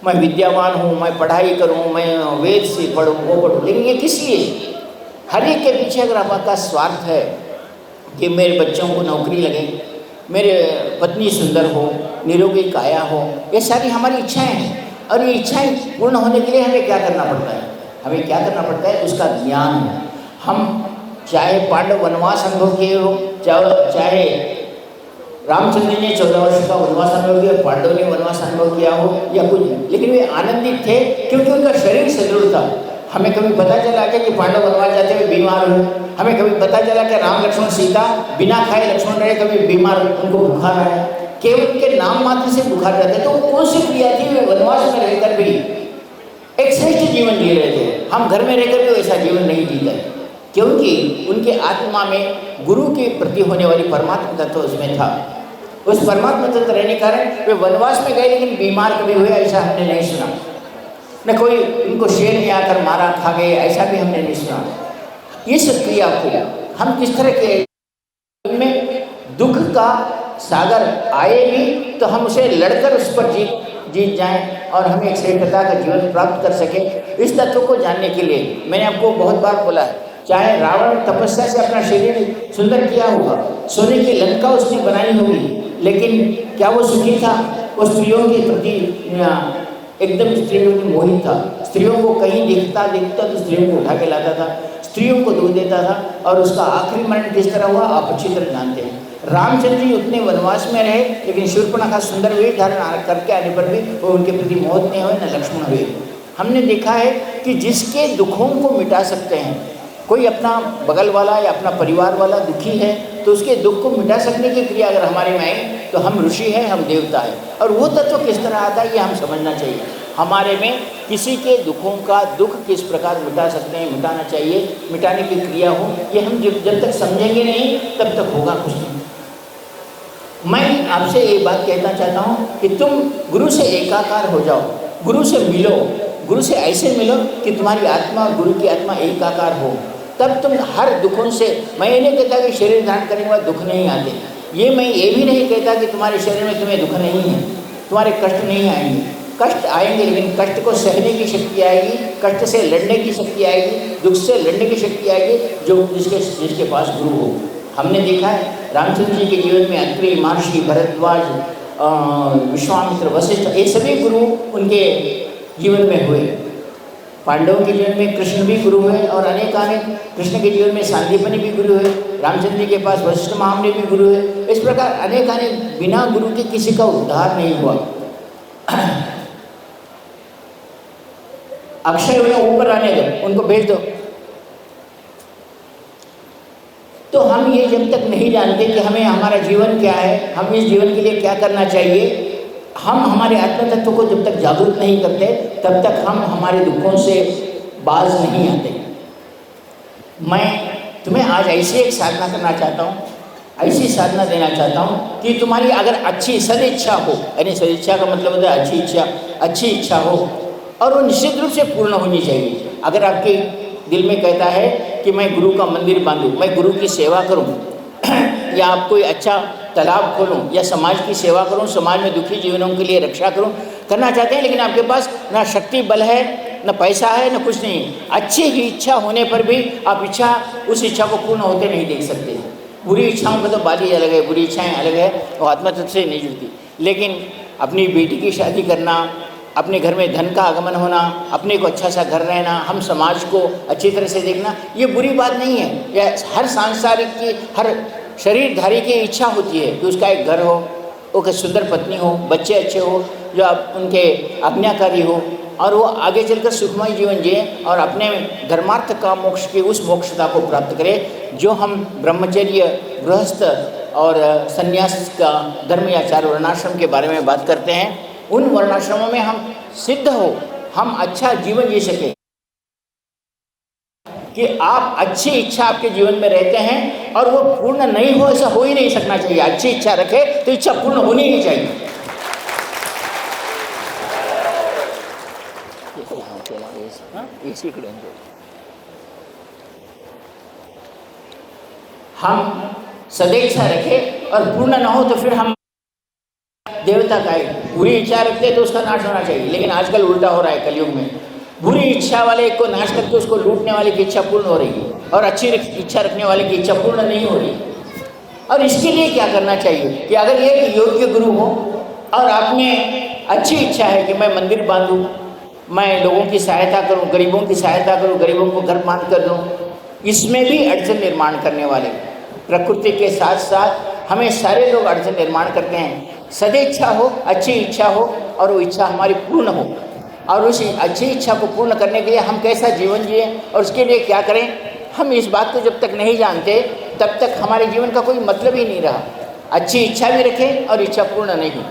मैं विद्यावान हूँ, मैं पढ़ाई करूँ, मैं वेद से पढ़ूँ, वो पढ़ूँ, लेकिन ये किस लिए? हर एक के पीछे अगर आपका स्वार्थ है कि मेरे बच्चों को नौकरी लगे, मेरे पत्नी सुंदर हो, निरोगी काया हो, ये सारी हमारी इच्छाएं हैं। और ये इच्छाएं पूर्ण होने के लिए हमें क्या करना पड़ता है? हमें क्या करना पड़ता है? उसका ज्ञान है। हम चाहे पांडव वनवास अनुभव किए हो, चाहे रामचंद्र ने 14 वर्ष का वनवास अनुभव किया, पांडव ने वनवास अनुभव किया हो या कुछ, लेकिन वे आनंदित थे क्योंकि उनका शरीर सदृढ़ था। हमें कभी पता चला कि पांडव वनवास जाते हुए बीमार हुए, हमें कभी पता चला कि राम लक्ष्मण सीता बिना खाए लक्ष्मण रहे, कभी बीमार, उनको बुखार आया, केवल उनके नाम मात्र से बुखार रहते। तो वो कौन सी क्रिया थी? वे वनवास में रहकर भी एक श्रेष्ठ जीवन जी रहे थे। हम घर में रहकर भी वैसा जीवन नहीं जीते, क्योंकि उनके आत्मा में गुरु के प्रति होने वाली परमात्मा तत्व उसमें था। उस परमात्मा तत्व रहने के कारण वे वनवास में गए, लेकिन बीमार कभी हुए ऐसा हमने नहीं सुना। न कोई उनको शेर ने आकर मारा खा गए, ऐसा भी हमने नहीं सुना। इस क्रिया को हम किस तरह के में दुख का सागर आए भी तो हम उसे लड़कर उस पर जीत जाएं और हम एक श्रेष्ठता का जीवन प्राप्त कर सकें। इस तत्व को जानने के लिए मैंने आपको बहुत बार बोला है, चाहे रावण तपस्या से अपना शरीर सुंदर किया होगा, सोने की लंका उसने बनाई होगी, लेकिन क्या वो सुखी था? वो स्त्रियों के प्रति एकदम स्त्रियों की मोहित था। स्त्रियों को कहीं दिखता तो स्त्रियों को उठा के लाता था, स्त्रियों को दूध देता था, और उसका आखिरी मरण किस तरह हुआ आप अच्छी तरह जानते हैं। रामचंद्र जी उतने वनवास में रहे, लेकिन शूर्पणखा सुंदर वेश धारण करके आने पर भी वो उनके प्रति मोहित नहीं हुए, न लक्ष्मण हुए। हमने देखा है कि जिसके दुखों को मिटा सकते हैं, कोई अपना बगल वाला या अपना परिवार वाला दुखी है तो उसके दुख को मिटा सकने की क्रिया अगर हमारे में आई तो हम ऋषि हैं, हम देवता हैं। और वो तत्व किस तरह आता है ये हम समझना चाहिए। हमारे में किसी के दुखों का दुख किस प्रकार मिटा सकते हैं, मिटाना चाहिए, मिटाने की क्रिया हो, ये हम जब तक समझेंगे नहीं तब तक होगा कुछ नहीं। मैं आपसे ये बात कहना चाहता हूँ कि तुम गुरु से एकाकार हो जाओ, गुरु से मिलो, गुरु से ऐसे मिलो कि तुम्हारी आत्मा और गुरु की आत्मा एकाकार हो, तब तुम हर दुखों से, मैं ये नहीं कहता कि शरीर धारण करने के बाद दुख नहीं आते, मैं ये भी नहीं कहता कि तुम्हारे शरीर में तुम्हें दुख नहीं है, तुम्हारे कष्ट नहीं आएंगे, कष्ट आएंगे, लेकिन कष्ट को सहने की शक्ति आएगी, कष्ट से लड़ने की शक्ति आएगी, दुख से लड़ने की शक्ति आएगी जो जिसके पास गुरु हो। हमने देखा है रामचंद्र जी के जीवन में अत्रि, महर्षि, भरद्वाज, विश्वामित्र, वशिष्ठ, ये सभी गुरु उनके जीवन में हुए। पांडवों के जीवन में कृष्ण भी गुरु हुए और अनेक कृष्ण के जीवन में सांदीपनि भी गुरु हुए, रामचंद्र जी के पास वशिष्ठ महामुनि भी गुरु हुए। इस प्रकार अनेक बिना गुरु के किसी का उद्धार नहीं हुआ। अक्षय उन्हें ऊपर आने दो, उनको भेज दो। तो हम ये जब तक नहीं जानते कि हमें हमारा जीवन क्या है, हम इस जीवन के लिए क्या करना चाहिए, हम हमारे आत्म तत्व को जब तक जागरूक नहीं करते तब तक हम हमारे दुखों से बाज नहीं आते। मैं तुम्हें आज ऐसी एक साधना करना चाहता हूँ, ऐसी साधना देना चाहता हूँ कि तुम्हारी अगर अच्छी सदिच्छा हो, यानी सदिच्छा का मतलब होता है अच्छी इच्छा हो, और वो निश्चित रूप से पूर्ण होनी चाहिए। अगर आपके दिल में कहता है कि मैं गुरु का मंदिर बांधूं, मैं गुरु की सेवा करूं, या आप कोई अच्छा तालाब खोलूं, या समाज की सेवा करूं, समाज में दुखी जीवनों के लिए रक्षा करूं, करना चाहते हैं, लेकिन आपके पास ना शक्ति बल है, न पैसा है, न कुछ नहीं, अच्छी ही इच्छा होने पर भी आप उस इच्छा को पूर्ण होते नहीं देख सकते। बुरी इच्छाओं का तो बात ही अलग है, बुरी इच्छाएँ अलग है, वो आत्मतत्व से नहीं जुड़ती। लेकिन अपनी बेटी की शादी करना, अपने घर में धन का आगमन होना, अपने को अच्छा सा घर रहना, हम समाज को अच्छी तरह से देखना, ये बुरी बात नहीं है। यह हर सांसारिक की, हर शरीरधारी की इच्छा होती है कि उसका एक घर हो, उसकी सुंदर पत्नी हो, बच्चे अच्छे हो, जो उनके आज्ञाकारी हो, और वो आगे चलकर सुखमय जीवन जिए और अपने धर्मार्थ का मोक्ष की उस मोक्षता को प्राप्त करे जो हम ब्रह्मचर्य, गृहस्थ और संन्यास का धर्म या 4 वर्णाश्रम के बारे में बात करते हैं। उन वर्णाश्रमों में हम सिद्ध हो, हम अच्छा जीवन जी सके, कि आप अच्छी इच्छा आपके जीवन में रहते हैं और वो पूर्ण नहीं हो, ऐसा हो ही नहीं सकना चाहिए। अच्छी इच्छा रखे तो इच्छा पूर्ण होनी ही चाहिए। हम सदैच्छा रखे और पूर्ण ना हो तो फिर हम देवता का बुरी इच्छा रखते हैं तो उसका नाश होना चाहिए, लेकिन आजकल उल्टा हो रहा है कलयुग में। बुरी इच्छा वाले को नाश करके उसको लूटने वाले की इच्छा पूर्ण हो रही है, और अच्छी इच्छा रखने वाले की इच्छा पूर्ण नहीं हो रही। और इसके लिए क्या करना चाहिए कि अगर एक योग्य गुरु हो और आप में अच्छी इच्छा है कि मैं मंदिर बांधूँ, मैं लोगों की सहायता करूं, गरीबों की सहायता करूं, गरीबों को घर मान कर दूं, इसमें भी अड़चन निर्माण करने वाले प्रकृति के साथ साथ हमें सारे लोग अड़चन निर्माण करते हैं। सदिच्छा हो, अच्छी इच्छा हो और वो इच्छा हमारी पूर्ण हो, और उस अच्छी इच्छा को पूर्ण करने के लिए हम कैसा जीवन जिए और उसके लिए क्या करें, हम इस बात को जब तक नहीं जानते तब तक हमारे जीवन का कोई मतलब ही नहीं रहा। अच्छी इच्छा भी रखें और इच्छा पूर्ण नहीं।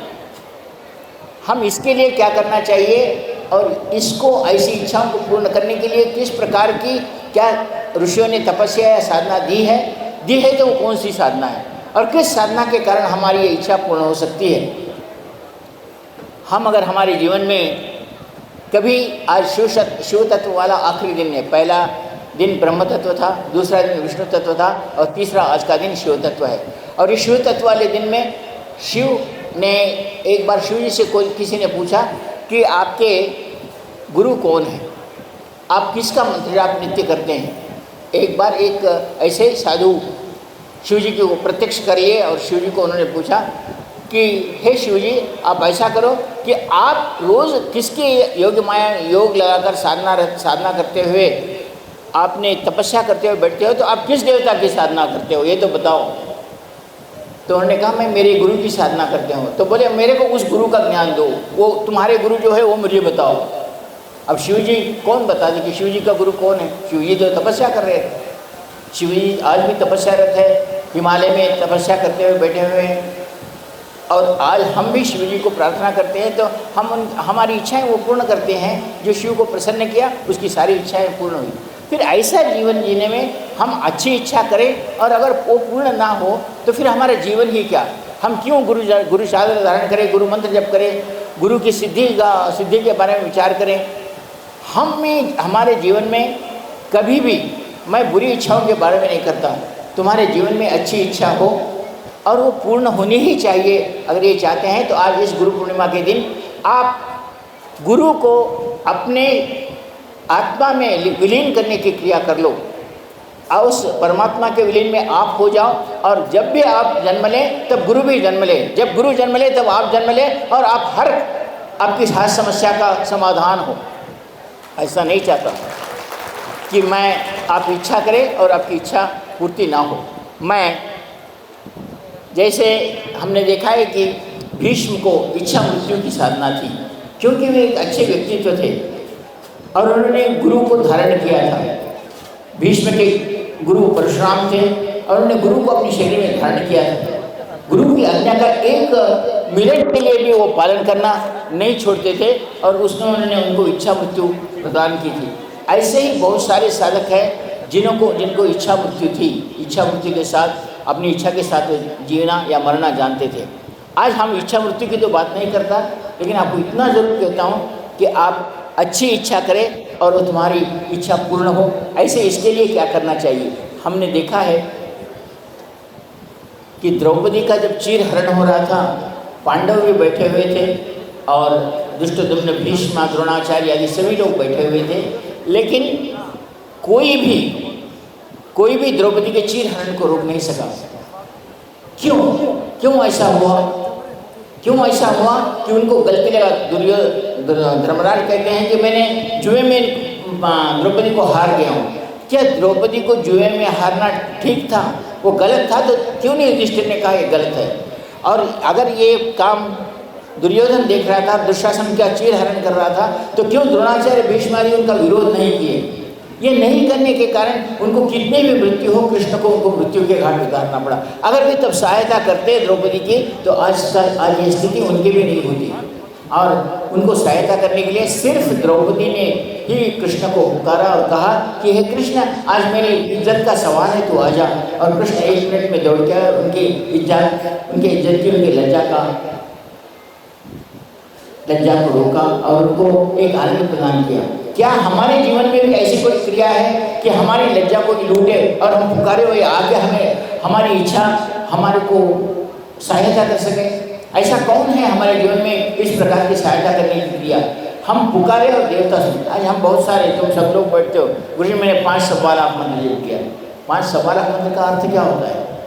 हम इसके लिए क्या करना चाहिए और इसको ऐसी इच्छाओं को पूर्ण करने के लिए किस प्रकार की क्या ऋषियों ने तपस्या या साधना दी है तो वो कौन सी साधना है और किस साधना के कारण हमारी ये इच्छा पूर्ण हो सकती है। हम अगर हमारे जीवन में कभी आज शिव तत्व वाला आखिरी दिन है, पहला दिन ब्रह्म तत्व था, दूसरा दिन विष्णु तत्व था और तीसरा आज का दिन शिव तत्व है। और इस शिव तत्व वाले दिन में शिव ने एक बार शिव जी से किसी ने पूछा कि आपके गुरु कौन है, आप किसका मंत्र जाप नित्य करते हैं। एक बार एक ऐसे ही साधु शिव जी को प्रत्यक्ष करिए और शिव जी को उन्होंने पूछा कि हे शिव जी, आप ऐसा करो कि आप रोज़ किसके योग माया योग लगाकर साधना करते हुए आपने तपस्या करते हुए बैठते हो, तो आप किस देवता की साधना करते हो ये तो बताओ। तो उन्होंने कहा मैं मेरे गुरु की साधना करते हूँ। तो बोले मेरे को उस गुरु का ज्ञान दो, वो तुम्हारे गुरु जो है वो मुझे बताओ। अब शिव जी कौन बता दे कि शिव जी का गुरु कौन है। शिव जी तो तपस्या कर रहे थे, शिव जी आज भी तपस्यारत है, हिमालय में तपस्या करते हुए बैठे हुए हैं। और आज हम भी शिव जी को प्रार्थना करते हैं तो हमारी इच्छाएं वो पूर्ण करते हैं। जो शिव को प्रसन्न किया उसकी सारी इच्छाएं पूर्ण हुई। फिर ऐसा जीवन जीने में हम अच्छी इच्छा करें और अगर वो पूर्ण ना हो तो फिर हमारा जीवन ही क्या। हम क्यों गुरु साधन धारण करें, गुरु मंत्र जप करें, गुरु की सिद्धि के बारे में विचार करें। हमारे जीवन में कभी भी मैं बुरी इच्छाओं के बारे में नहीं करता। तुम्हारे जीवन में अच्छी इच्छा हो और वो पूर्ण होनी ही चाहिए। अगर ये चाहते हैं तो आज इस गुरु पूर्णिमा के दिन आप गुरु को अपने आत्मा में विलीन करने की क्रिया कर लो और उस परमात्मा के विलीन में आप हो जाओ। और जब भी आप जन्म लें तब गुरु भी जन्म ले, जब गुरु जन्म ले तब आप जन्म लें और आप आपकी हर समस्या का समाधान हो। ऐसा नहीं चाहता कि आप इच्छा करें और आपकी इच्छा पूर्ति ना हो। जैसे हमने देखा है कि भीष्म को इच्छा मृत्यु की साधना थी, क्योंकि वे एक अच्छे व्यक्तित्व थे और उन्होंने गुरु को धारण किया था। भीष्म के गुरु परशुराम थे और उन्होंने गुरु को अपने शरीर में धारण किया था। गुरु की आज्ञा का एक मिनट के लिए भी वो पालन करना नहीं छोड़ते थे और उसमें उन्होंने उनको इच्छा मृत्यु प्रदान की थी। ऐसे ही बहुत सारे साधक हैं जिनको इच्छा मृत्यु थी, इच्छा मृत्यु के साथ अपनी इच्छा के साथ जीना या मरना जानते थे। आज हम इच्छा मृत्यु की तो बात नहीं करता, लेकिन आपको इतना ज़रूर कहता हूँ कि आप अच्छी इच्छा करें और वो तुम्हारी इच्छा पूर्ण हो। ऐसे इसके लिए क्या करना चाहिए। हमने देखा है कि द्रौपदी का जब चीरहरण हो रहा था, पांडव भी बैठे हुए थे और दुष्टद्युम्न, भीष्म, द्रोणाचार्य आदि सभी लोग बैठे हुए थे, लेकिन कोई भी द्रौपदी के चीरहरण को रोक नहीं सका। क्यों ऐसा हुआ कि उनको गलती लगा। धर्मराज कहते हैं कि मैंने जुए में द्रौपदी को हार गया हूँ। क्या द्रौपदी को जुए में हारना ठीक था? वो गलत था तो क्यों नहीं युधिष्ठिर ने कहा ये गलत है। और अगर ये काम दुर्योधन देख रहा था, दुशासन का चीरहरण कर रहा था, तो क्यों द्रोणाचार्य, भीष्म आदि उनका विरोध नहीं किए। ये नहीं करने के कारण उनको कितनी भी मृत्यु हो, कृष्ण को उनको मृत्यु के घाट उतारना पड़ा। अगर वे तब सहायता करते द्रौपदी की तो आज ये स्थिति उनकी भी नहीं होती। और उनको सहायता करने के लिए सिर्फ द्रौपदी ने ही कृष्ण को पुकारा और कहा कि हे कृष्ण, आज मेरी इज्जत का सवाल है, तो आ जा। और कृष्ण 1 मिनट में दौड़ के उनकी इज्जत की, उनकी लज्जा को रोका और उनको एक आनंद प्रदान किया। क्या हमारे जीवन में भी ऐसी कोई क्रिया है कि हमारी लज्जा को लूटे और हम पुकारे हुए आगे हमारी इच्छा हमारे को सहायता कर सके। ऐसा कौन है हमारे जीवन में इस प्रकार की सहायता करने की क्रिया? हम पुकारे और देवता सुनता। आज हम बहुत सारे, तुम सब लोग बैठते हो, गुरु जी मैंने 5 सवा लाख मंत्र जप किया। 5 सवा लाख मंत्र का अर्थ क्या होता है?